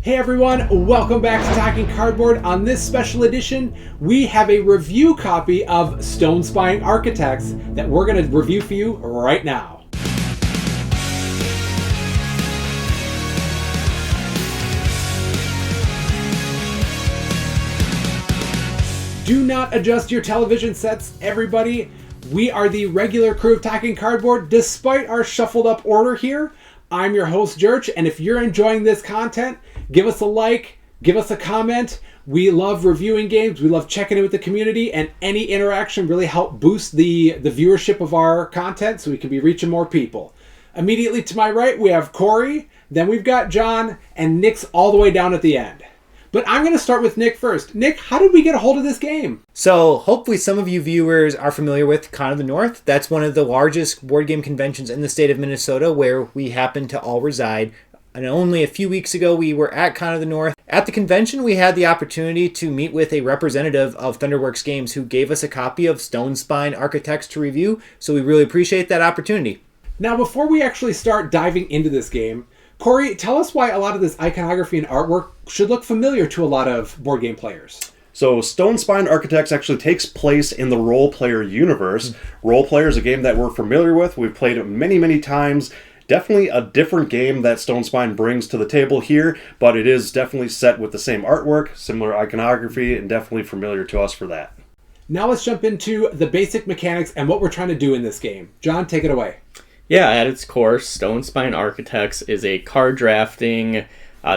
Hey everyone, welcome back to Talking Cardboard. On this special edition, we have a review copy of Stonespine Architects that we're going to review for you right now. Do not adjust your television sets, everybody. We are the regular crew of Talking Cardboard, despite our shuffled up order here. I'm your host, George, and if you're enjoying this content, give us a like, give us a comment. We love reviewing games. We love checking in with the community, and any interaction really help boost the viewership of our content so we can be reaching more people. Immediately to my right, we have Corey, then we've got John, and Nick's all the way down at the end. But I'm going to start with Nick first. Nick, how did we get a hold of this game? So hopefully some of you viewers are familiar with Con of the North. That's one of the largest board game conventions in the state of Minnesota where we happen to all reside. And only a few weeks ago, we were at Con of the North. At the convention, we had the opportunity to meet with a representative of Thunderworks Games who gave us a copy of Stonespine Architects to review. So we really appreciate that opportunity. Now, before we actually start diving into this game, Corey, tell us why a lot of this iconography and artwork should look familiar to a lot of board game players. So Stonespine Architects actually takes place in the Role Player universe. Role Player is a game that we're familiar with. We've played it many, many times. Definitely a different game that Stonespine brings to the table here, but it is definitely set with the same artwork, similar iconography, and definitely familiar to us for that. Now let's jump into the basic mechanics and what we're trying to do in this game. John, take it away. Yeah, at its core, Stonespine Architects is a card drafting,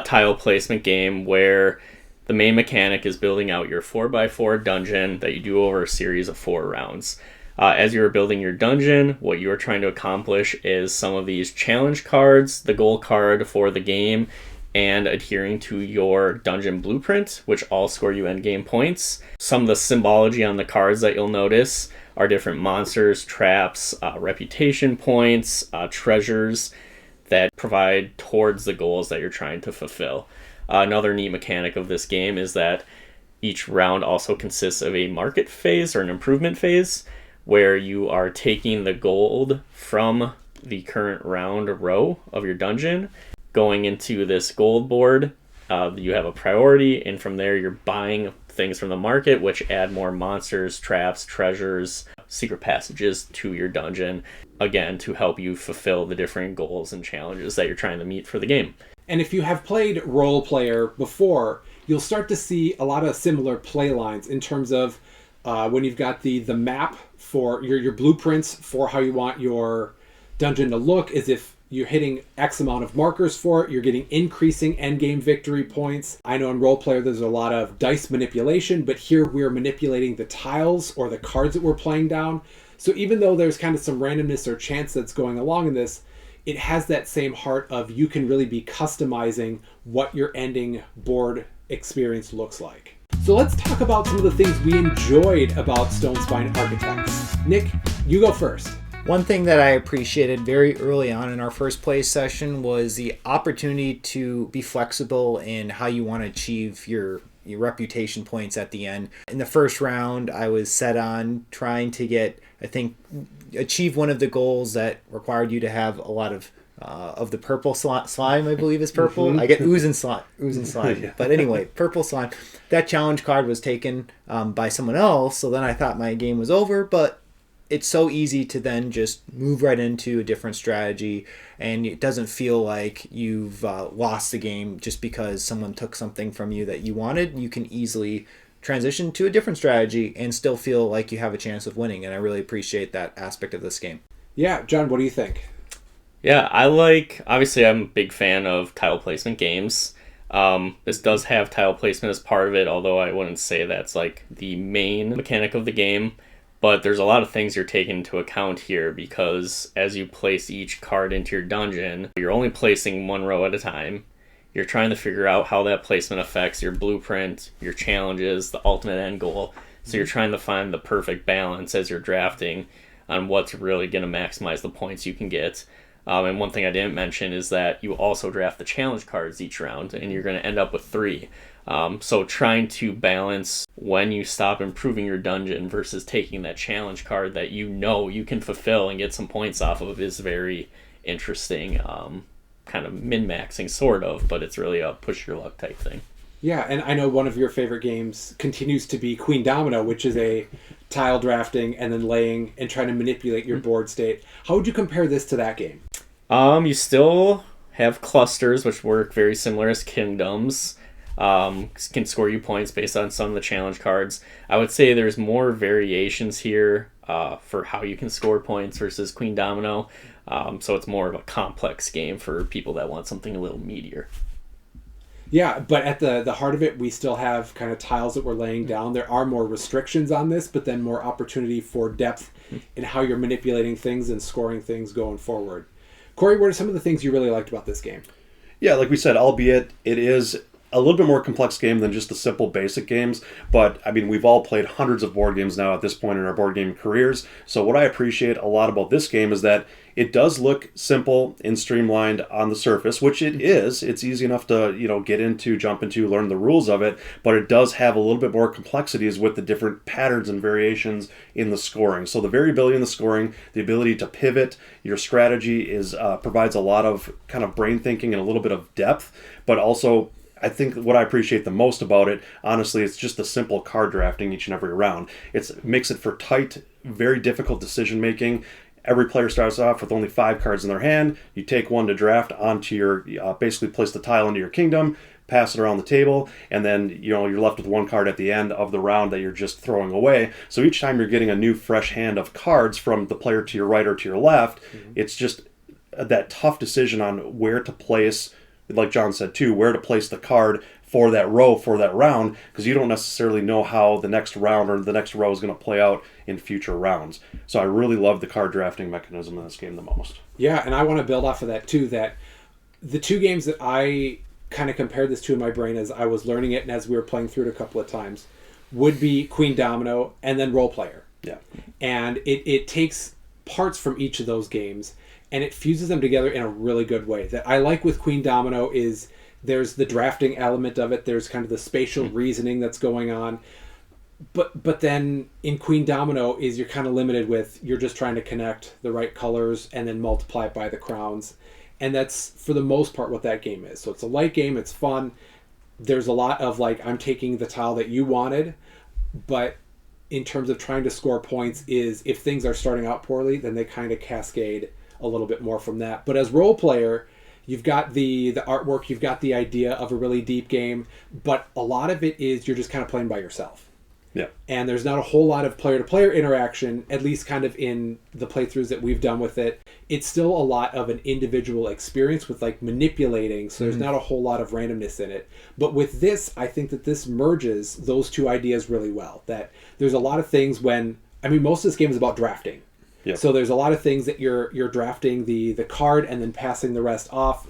tile placement game where the main mechanic is building out your 4x4 dungeon that you do over a series of 4 rounds. As you're building your dungeon, what you're trying to accomplish is some of these challenge cards, the goal card for the game, and adhering to your dungeon blueprint, which all score you endgame points. Some of the symbology on the cards that you'll notice are different monsters, traps, reputation points, treasures that provide towards the goals that you're trying to fulfill. Another neat mechanic of this game is that each round also consists of a market phase or an improvement phase where you are taking the gold from the current round row of your dungeon, going into this gold board. You have a priority, and from there you're buying things from the market which add more monsters, traps, treasures, secret passages to your dungeon, again to help you fulfill the different goals and challenges that you're trying to meet for the game. And if you have played Role Player before, you'll start to see a lot of similar play lines in terms of when you've got the map for your blueprints for how you want your dungeon to look, as if you're hitting X amount of markers for it, you're getting increasing endgame victory points. I know in Role Player there's a lot of dice manipulation, but here we're manipulating the tiles or the cards that we're playing down. So even though there's kind of some randomness or chance that's going along in this, it has that same heart of you can really be customizing what your ending board experience looks like. So let's talk about some of the things we enjoyed about Stonespine Architects. Nick, you go first. One thing that I appreciated very early on in our first play session was the opportunity to be flexible in how you want to achieve your reputation points at the end. In the first round, I was set on trying to achieve one of the goals that required you to have a lot of the purple slime, I believe is purple. Mm-hmm. I get ooze and slime. Yeah. But anyway, purple slime. That challenge card was taken by someone else, so then I thought my game was over, but it's so easy to then just move right into a different strategy, and it doesn't feel like you've lost the game just because someone took something from you that you wanted. You can easily transition to a different strategy and still feel like you have a chance of winning, and I really appreciate that aspect of this game. Yeah, John, what do you think? Yeah, obviously I'm a big fan of tile placement games. This does have tile placement as part of it, although I wouldn't say that's like the main mechanic of the game. But there's a lot of things you're taking into account here because as you place each card into your dungeon, you're only placing one row at a time. You're trying to figure out how that placement affects your blueprint, your challenges, the ultimate end goal. So you're trying to find the perfect balance as you're drafting on what's really going to maximize the points you can get. And one thing I didn't mention is that you also draft the challenge cards each round, and you're going to end up with 3. So trying to balance when you stop improving your dungeon versus taking that challenge card that you know you can fulfill and get some points off of is very interesting kind of min-maxing, sort of, but it's really a push your luck type thing. Yeah, and I know one of your favorite games continues to be Queen Domino, which is a tile drafting and then laying and trying to manipulate your board state. How would you compare this to that game? You still have clusters, which work very similar as kingdoms. Can score you points based on some of the challenge cards. I would say there's more variations here for how you can score points versus Queen Domino. So it's more of a complex game for people that want something a little meatier. Yeah, but at the heart of it, we still have kind of tiles that we're laying down. There are more restrictions on this, but then more opportunity for depth in how you're manipulating things and scoring things going forward. Corey, what are some of the things you really liked about this game? Yeah, like we said, albeit it is a little bit more complex game than just the simple basic games, but I mean, we've all played hundreds of board games now at this point in our board game careers. So what I appreciate a lot about this game is that it does look simple and streamlined on the surface, which it is. It's easy enough to, get into, jump into, learn the rules of it, but it does have a little bit more complexities with the different patterns and variations in the scoring. So the variability in the scoring, the ability to pivot your strategy provides a lot of kind of brain thinking and a little bit of depth, but also I think what I appreciate the most about it, honestly, it's just the simple card drafting each and every round. It makes it for tight, very difficult decision making. Every player starts off with only 5 cards in their hand. You take one to draft onto your, basically place the tile into your kingdom, pass it around the table, and then you're left with 1 card at the end of the round that you're just throwing away. So each time you're getting a new fresh hand of cards from the player to your right or to your left, it's just that tough decision on where to place, like John said too, where to place the card for that row, for that round, because you don't necessarily know how the next round or the next row is going to play out in future rounds. So I really love the card drafting mechanism in this game the most. Yeah, and I want to build off of that too, that the two games that I kind of compared this to in my brain as I was learning it and as we were playing through it a couple of times would be Queen Domino and then Role Player. Yeah. And it takes parts from each of those games and it fuses them together in a really good way. That I like with Queen Domino is there's the drafting element of it. There's kind of the spatial reasoning that's going on. But then in Queen Domino is you're kind of limited with you're just trying to connect the right colors and then multiply it by the crowns. And that's for the most part what that game is. So it's a light game. It's fun. There's a lot of I'm taking the tile that you wanted. But in terms of trying to score points is if things are starting out poorly, then they kind of cascade a little bit more from that. But as Role Player, you've got the artwork, you've got the idea of a really deep game, but a lot of it is you're just kind of playing by yourself. Yeah. And there's not a whole lot of player-to-player interaction, at least kind of in the playthroughs that we've done with it. It's still a lot of an individual experience with manipulating, so there's not a whole lot of randomness in it. But with this, I think that this merges those two ideas really well. That there's a lot of things most of this game is about drafting. Yep. So there's a lot of things that you're drafting the card and then passing the rest off.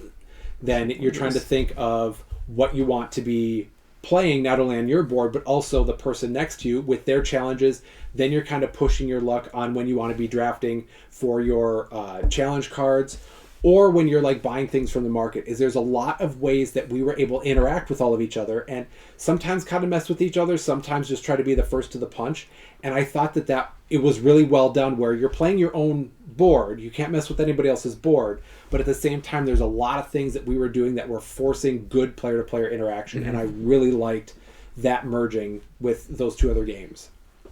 Then you're trying to think of what you want to be playing, not only on your board, but also the person next to you with their challenges. Then you're kind of pushing your luck on when you want to be drafting for your challenge cards, or when you're buying things from the market. There's a lot of ways that we were able to interact with all of each other, and sometimes kind of mess with each other, sometimes just try to be the first to the punch. And I thought that it was really well done, where you're playing your own board, you can't mess with anybody else's board, but at the same time there's a lot of things that we were doing that were forcing good player-to-player interaction, and I really liked that merging with those two other games.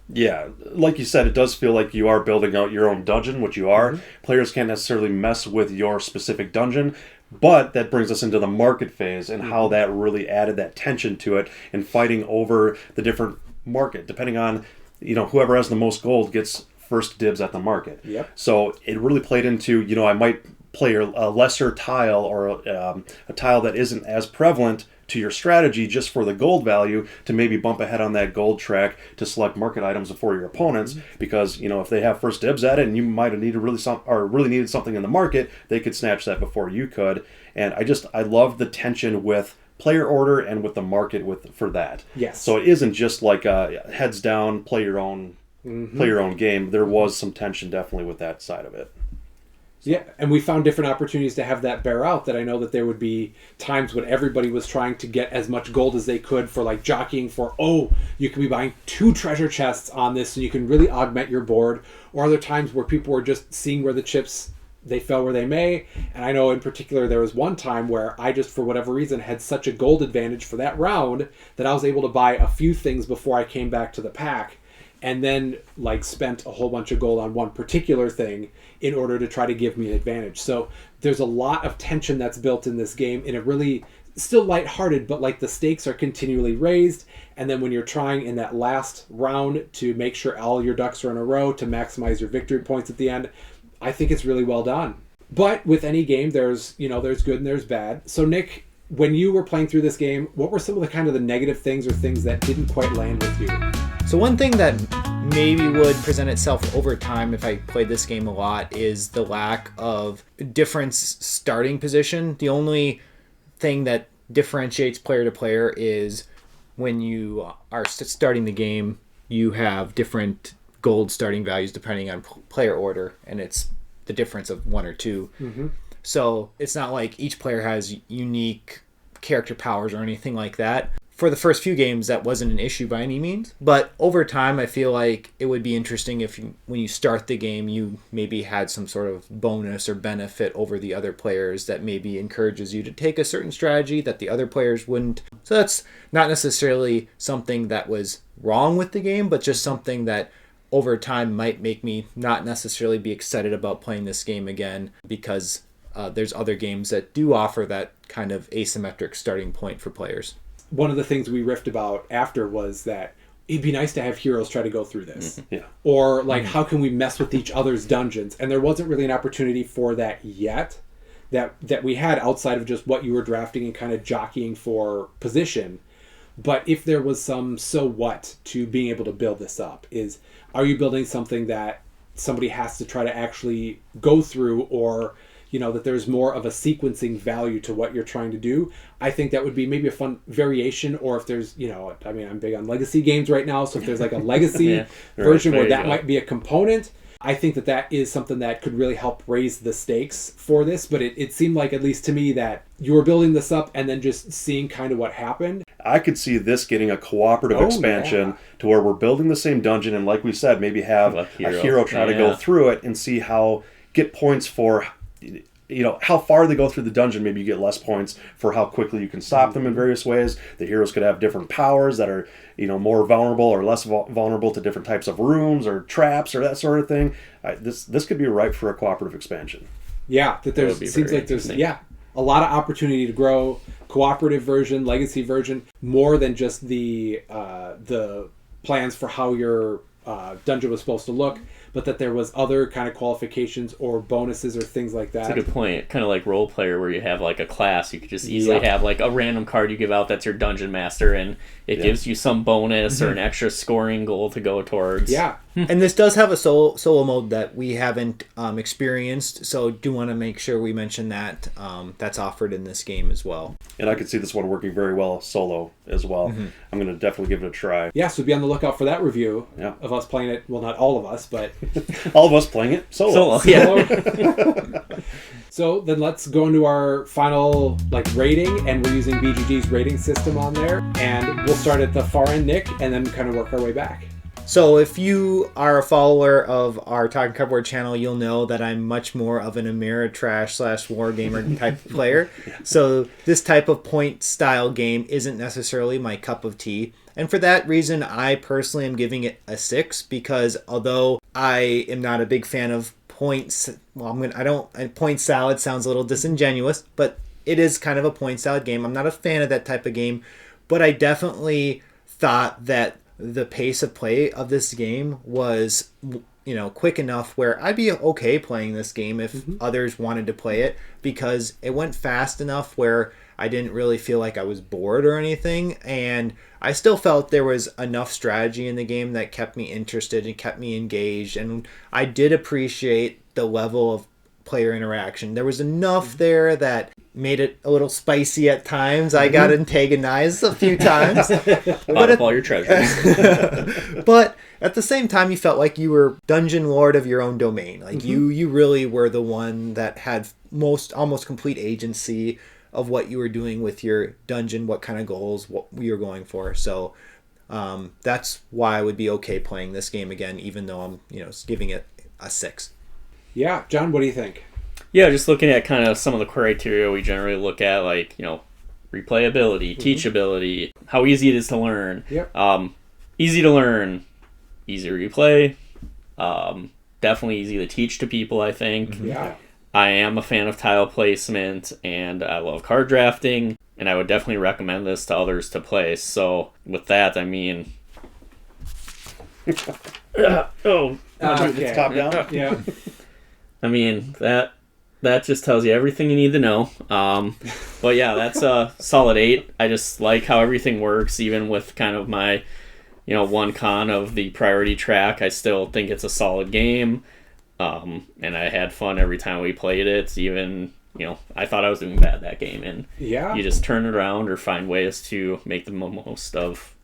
Yeah, like you said, it does feel like you are building out your own dungeon, which you are. Players can't necessarily mess with your specific dungeon, but that brings us into the market phase and how that really added that tension to it and fighting over the different market, depending on, whoever has the most gold gets first dibs at the market. Yep. So it really played into, I might play a lesser tile or a tile that isn't as prevalent to your strategy just for the gold value to maybe bump ahead on that gold track to select market items before your opponents, because if they have first dibs at it and you might have needed really needed something in the market, they could snatch that before you could. And I love the tension with player order and with the market for that. Yes. So it isn't just a heads down, play your own game. There was some tension definitely with that side of it. Yeah, and we found different opportunities to have that bear out. That I know that there would be times when everybody was trying to get as much gold as they could for jockeying for, you can be buying 2 treasure chests on this so you can really augment your board. Or other times where people were just seeing where the chips they fell where they may. And I know in particular there was one time where I just, for whatever reason, had such a gold advantage for that round that I was able to buy a few things before I came back to the pack, and then like spent a whole bunch of gold on one particular thing in order to try to give me an advantage. So there's a lot of tension that's built in this game, and it really still lighthearted, but like the stakes are continually raised. And then when you're trying in that last round to make sure all your ducks are in a row to maximize your victory points at the end, I think it's really well done. But with any game, there's good and there's bad. So Nick, when you were playing through this game, what were some of the kind of the negative things or things that didn't quite land with you? So one thing that maybe would present itself over time if I played this game a lot is the lack of different starting position. The only thing that differentiates player to player is when you are starting the game, you have different gold starting values depending on player order, and it's the difference of 1 or 2. Mm-hmm. So it's not like each player has unique character powers or anything like that. For the first few games, that wasn't an issue by any means. But over time, I feel like it would be interesting if when you start the game, you maybe had some sort of bonus or benefit over the other players that maybe encourages you to take a certain strategy that the other players wouldn't. So that's not necessarily something that was wrong with the game, but just something that over time might make me not necessarily be excited about playing this game again, because there's other games that do offer that kind of asymmetric starting point for players. One of the things we riffed about after was that it'd be nice to have heroes try to go through this. Yeah. Or like, how can we mess with each other's dungeons? And there wasn't really an opportunity for that yet that we had outside of just what you were drafting and kind of jockeying for position. But if there was some so what to being able to build this up, is are you building something that somebody has to try to actually go through, or that there's more of a sequencing value to what you're trying to do? I think that would be maybe a fun variation. Or if there's, I'm big on legacy games right now, so if there's like a legacy version where that might be a component, I think that is something that could really help raise the stakes for this. But it seemed like, at least to me, that you were building this up and then just seeing kind of what happened. I could see this getting a cooperative expansion to where we're building the same dungeon, and like we said, maybe have a hero try to go through it and see get points for how far they go through the dungeon. Maybe you get less points for how quickly you can stop them in various ways. The heroes could have different powers that are more vulnerable or less vulnerable to different types of rooms or traps or that sort of thing. This could be ripe for a cooperative expansion. Yeah, seems like there's a lot of opportunity to grow. Cooperative version, legacy version, more than just the plans for how your dungeon was supposed to look, but that there was other kind of qualifications or bonuses or things like that. That's a good point. Kind of like role player, where you have like a class, you could just easily have like a random card you give out that's your dungeon master, and it gives you some bonus or an extra scoring goal to go towards. Yeah. And this does have a solo mode that we haven't experienced, so do want to make sure we mention that that's offered in this game as well. And I could see this one working very well solo as well. Mm-hmm. I'm going to definitely give it a try. Yeah, so be on the lookout for that review of us playing it. Well, not all of us, but all of us playing it solo. Yeah. So then let's go into our final rating, and we're using BGG's rating system on there, and we'll start at the far end, Nick, and then kind of work our way back. So if you are a follower of our Talking Cardboard channel, you'll know that I'm much more of an Ameritrash / Wargamer type of player. So this type of point style game isn't necessarily my cup of tea. And for that reason, I personally am giving it a 6, because although I am not a big fan of points, point salad sounds a little disingenuous, but it is kind of a point salad game. I'm not a fan of that type of game, but I definitely thought that the pace of play of this game was, quick enough where I'd be okay playing this game if others wanted to play it, because it went fast enough where I didn't really feel like I was bored or anything, and I still felt there was enough strategy in the game that kept me interested and kept me engaged, and I did appreciate the level of player interaction. There was enough there that made it a little spicy at times. I got antagonized a few times. Bought up all your treasures. But at the same time, you felt like you were dungeon lord of your own domain. Like you really were the one that had almost complete agency of what you were doing with your dungeon, what kind of goals, what you were going for. So that's why I would be okay playing this game again, even though I'm giving it a 6. Yeah, John, what do you think? Yeah, just looking at kind of some of the criteria we generally look at, like, replayability, teachability, how easy it is to learn. Yep. Easy to learn, easy to replay, definitely easy to teach to people, I think. Yeah. I am a fan of tile placement, and I love card drafting, and I would definitely recommend this to others to play. So with that, I mean... Okay. It's top down. Yeah. I mean, that just tells you everything you need to know. But yeah, that's a solid 8. I just like how everything works, even with kind of my, one con of the priority track. I still think it's a solid game. And I had fun every time we played it. Even, I thought I was doing bad that game. And you just turn it around or find ways to make the most of,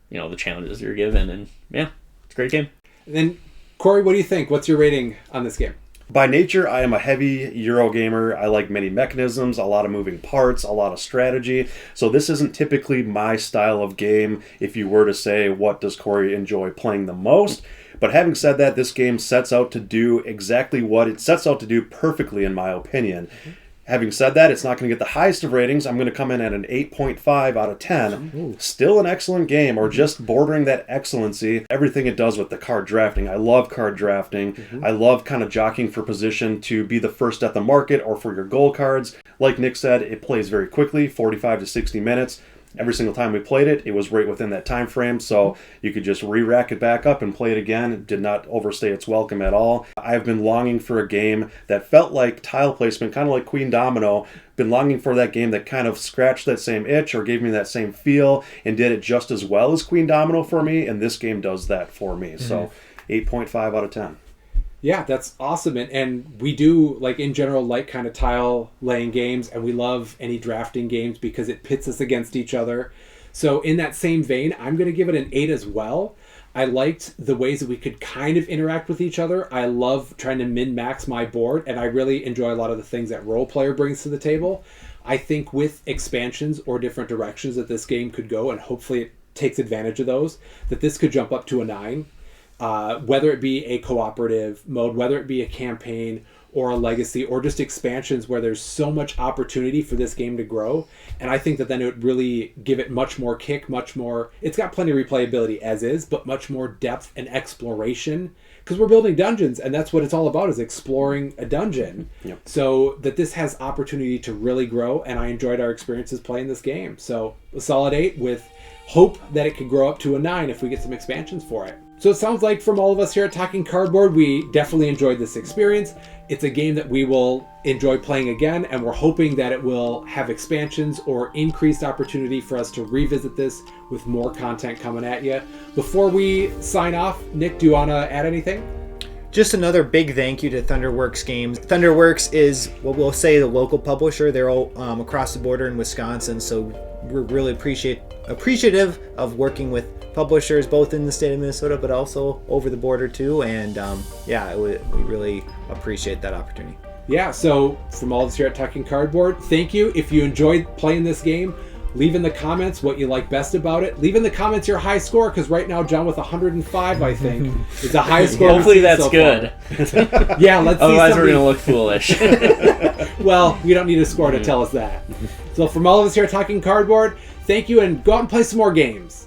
the challenges you're given. And yeah, it's a great game. And then, Corey, what do you think? What's your rating on this game? By nature, I am a heavy Euro gamer. I like many mechanisms, a lot of moving parts, a lot of strategy. So this isn't typically my style of game if you were to say, what does Corey enjoy playing the most? But having said that, this game sets out to do exactly what it sets out to do perfectly, in my opinion. Having said that, it's not going to get the highest of ratings. I'm going to come in at an 8.5 out of 10. Ooh. Still an excellent game, or just bordering that excellency. Everything it does with the card drafting. I love card drafting. I love kind of jockeying for position to be the first at the market or for your goal cards. Like Nick said, it plays very quickly, 45 to 60 minutes. Every single time we played it, it was right within that time frame, so you could just re-rack it back up and play it again. It did not overstay its welcome at all. I've been longing for a game that felt like tile placement, kind of like Queen Domino. Been longing for that game that kind of scratched that same itch or gave me that same feel and did it just as well as Queen Domino for me, and this game does that for me. So 8.5 out of 10. Yeah, that's awesome. And we do, like, in general, like kind of tile laying games, and we love any drafting games because it pits us against each other. So in that same vein, I'm going to give it an 8 as well. I liked the ways that we could kind of interact with each other. I love trying to min-max my board, and I really enjoy a lot of the things that Role Player brings to the table. I think with expansions or different directions that this game could go, and hopefully it takes advantage of those, that this could jump up to a 9. Whether it be a cooperative mode, whether it be a campaign or a legacy, or just expansions where there's so much opportunity for this game to grow. And I think that then it would really give it much more kick, much more... It's got plenty of replayability as is, but much more depth and exploration. Because we're building dungeons, and that's what it's all about, is exploring a dungeon. Yep. So that this has opportunity to really grow, and I enjoyed our experiences playing this game. So a solid 8 with hope that it could grow up to a 9 if we get some expansions for it. So it sounds like from all of us here at Talking Cardboard, we definitely enjoyed this experience. It's a game that we will enjoy playing again, and we're hoping that it will have expansions or increased opportunity for us to revisit this with more content coming at you. Before we sign off, Nick, do you want to add anything? Just another big thank you to Thunderworks Games. Thunderworks is what we'll say the local publisher. They're all across the border in Wisconsin, so we're really appreciative of working with publishers both in the state of Minnesota but also over the border too, and we really appreciate that opportunity. Yeah, so from all of us here at Talking Cardboard, thank you. If you enjoyed playing this game, leave in the comments what you like best about it. Leave in the comments your high score, because right now John with 105, I think, is the highest score. Hopefully that's so good. Yeah, let's see. Otherwise we're going to look foolish. Well, you don't need a score to tell us that. So from all of us here at Talking Cardboard, thank you, and go out and play some more games.